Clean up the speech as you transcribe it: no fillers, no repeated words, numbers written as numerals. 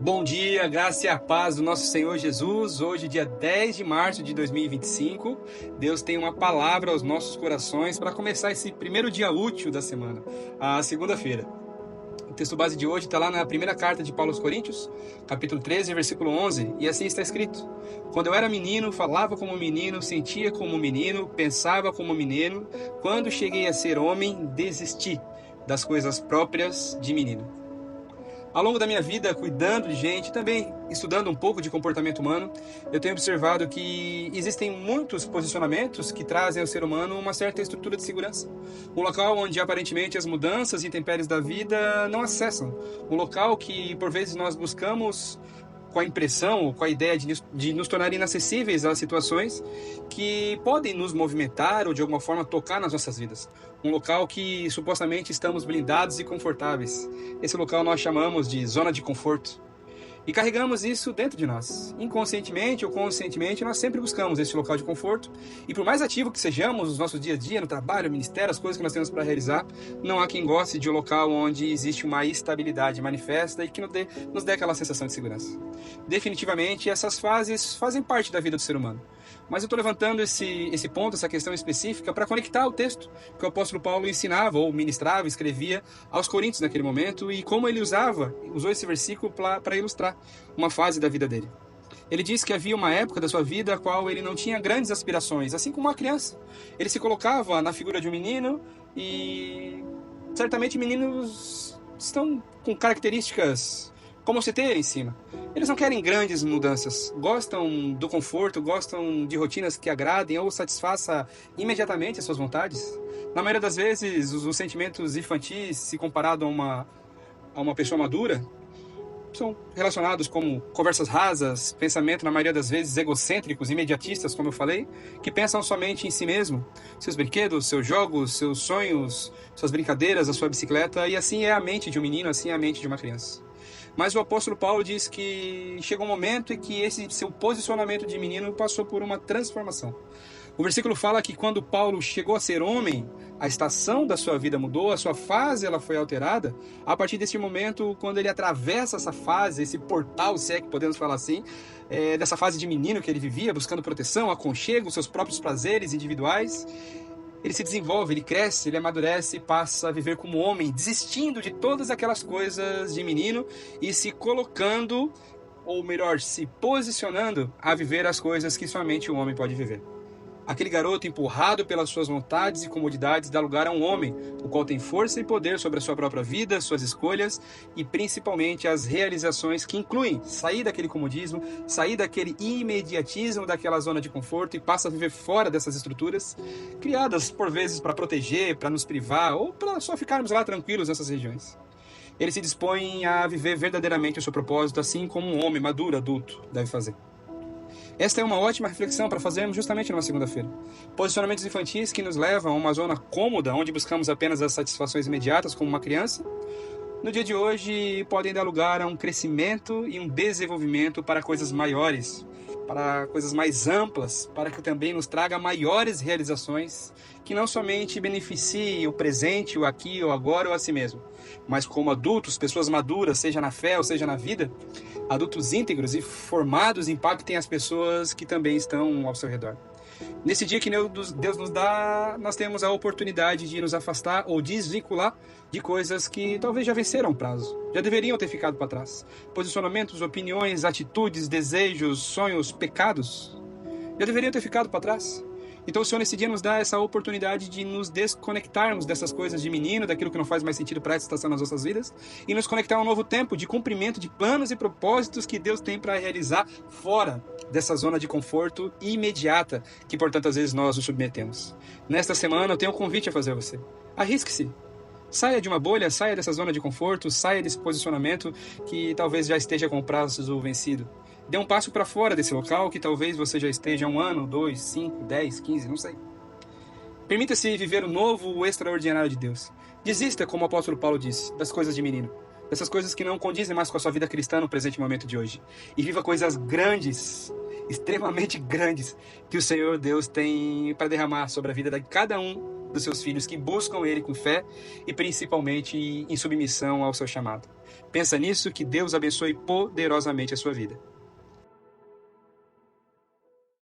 Bom dia, graça e a paz do nosso Senhor Jesus. Hoje, dia 10 de março de 2025, Deus tem uma palavra aos nossos corações para começar esse primeiro dia útil da semana, a segunda-feira. O texto base de hoje está lá na primeira carta de Paulo aos Coríntios, capítulo 13, versículo 11, e assim está escrito: Quando eu era menino, falava como menino, sentia como menino, pensava como menino. Quando cheguei a ser homem, desisti das coisas próprias de menino. Ao longo da minha vida, cuidando de gente, também estudando um pouco de comportamento humano, eu tenho observado que existem muitos posicionamentos que trazem ao ser humano uma certa estrutura de segurança. Um local onde aparentemente as mudanças e intempéries da vida não acessam. Um local que por vezes nós buscamos com a impressão ou com a ideia de nos tornar inacessíveis às situações que podem nos movimentar ou de alguma forma tocar nas nossas vidas. Um local que supostamente estamos blindados e confortáveis. Esse local nós chamamos de zona de conforto. E carregamos isso dentro de nós. Inconscientemente ou conscientemente, nós sempre buscamos esse local de conforto. E por mais ativo que sejamos nos nossos dia a dia, no trabalho, no ministério, as coisas que nós temos para realizar, não há quem goste de um local onde existe uma estabilidade manifesta e que nos dê aquela sensação de segurança. Definitivamente, essas fases fazem parte da vida do ser humano. Mas eu estou levantando esse ponto, essa questão específica, para conectar o texto que o apóstolo Paulo ensinava, ou ministrava, escrevia aos Coríntios naquele momento, e como ele usou esse versículo para ilustrar uma fase da vida dele. Ele disse que havia uma época da sua vida a qual ele não tinha grandes aspirações, assim como uma criança. Ele se colocava na figura de um menino e certamente meninos estão com características como você ter em cima. Eles não querem grandes mudanças, gostam do conforto, gostam de rotinas que agradem ou satisfaça imediatamente as suas vontades. Na maioria das vezes, os sentimentos infantis, se comparado a uma pessoa madura, são relacionados como conversas rasas, pensamento na maioria das vezes egocêntricos, imediatistas, como eu falei, que pensam somente em si mesmo, seus brinquedos, seus jogos, seus sonhos, suas brincadeiras, a sua bicicleta, e assim é a mente de um menino, assim é a mente de uma criança. Mas o apóstolo Paulo diz que chegou um momento em que esse seu posicionamento de menino passou por uma transformação. O versículo fala que quando Paulo chegou a ser homem, a estação da sua vida mudou, a sua fase ela foi alterada. A partir desse momento, quando ele atravessa essa fase, esse portal, se é que podemos falar assim, dessa fase de menino que ele vivia, buscando proteção, aconchego, seus próprios prazeres individuais, ele se desenvolve, ele cresce, ele amadurece e passa a viver como homem, desistindo de todas aquelas coisas de menino e se colocando, ou melhor, se posicionando a viver as coisas que somente o homem pode viver. Aquele garoto empurrado pelas suas vontades e comodidades dá lugar a um homem, o qual tem força e poder sobre a sua própria vida, suas escolhas e principalmente as realizações que incluem sair daquele comodismo, sair daquele imediatismo, daquela zona de conforto e passa a viver fora dessas estruturas, criadas por vezes para proteger, para nos privar ou para só ficarmos lá tranquilos nessas regiões. Ele se dispõe a viver verdadeiramente o seu propósito, assim como um homem maduro, adulto, deve fazer. Esta é uma ótima reflexão para fazermos justamente numa segunda-feira. Posicionamentos infantis que nos levam a uma zona cômoda, onde buscamos apenas as satisfações imediatas como uma criança, no dia de hoje podem dar lugar a um crescimento e um desenvolvimento para coisas maiores, para coisas mais amplas, para que também nos traga maiores realizações que não somente beneficiem o presente, o aqui, o agora ou a si mesmo, mas como adultos, pessoas maduras, seja na fé ou seja na vida, adultos íntegros e formados impactem as pessoas que também estão ao seu redor. Nesse dia que Deus nos dá, nós temos a oportunidade de nos afastar ou desvincular de coisas que talvez já venceram o prazo, já deveriam ter ficado para trás. Posicionamentos, opiniões, atitudes, desejos, sonhos, pecados, já deveriam ter ficado para trás. Então o Senhor nesse dia nos dá essa oportunidade de nos desconectarmos dessas coisas de menino, daquilo que não faz mais sentido para essa estação nas nossas vidas, e nos conectar a um novo tempo de cumprimento de planos e propósitos que Deus tem para realizar fora dessa zona de conforto imediata que por tantas vezes nós nos submetemos. Nesta semana eu tenho um convite a fazer a você. Arrisque-se. Saia de uma bolha, saia dessa zona de conforto, saia desse posicionamento que talvez já esteja com o prazo vencido. Dê um passo para fora desse local que talvez você já esteja há 1 ano, 2, 5, 10, 15, não sei. Permita-se viver o novo, o extraordinário de Deus. Desista, como o apóstolo Paulo disse, das coisas de menino. Dessas coisas que não condizem mais com a sua vida cristã no presente momento de hoje. E viva coisas grandes, extremamente grandes, que o Senhor Deus tem para derramar sobre a vida de cada um dos seus filhos que buscam Ele com fé e principalmente em submissão ao seu chamado. Pensa nisso, que Deus abençoe poderosamente a sua vida.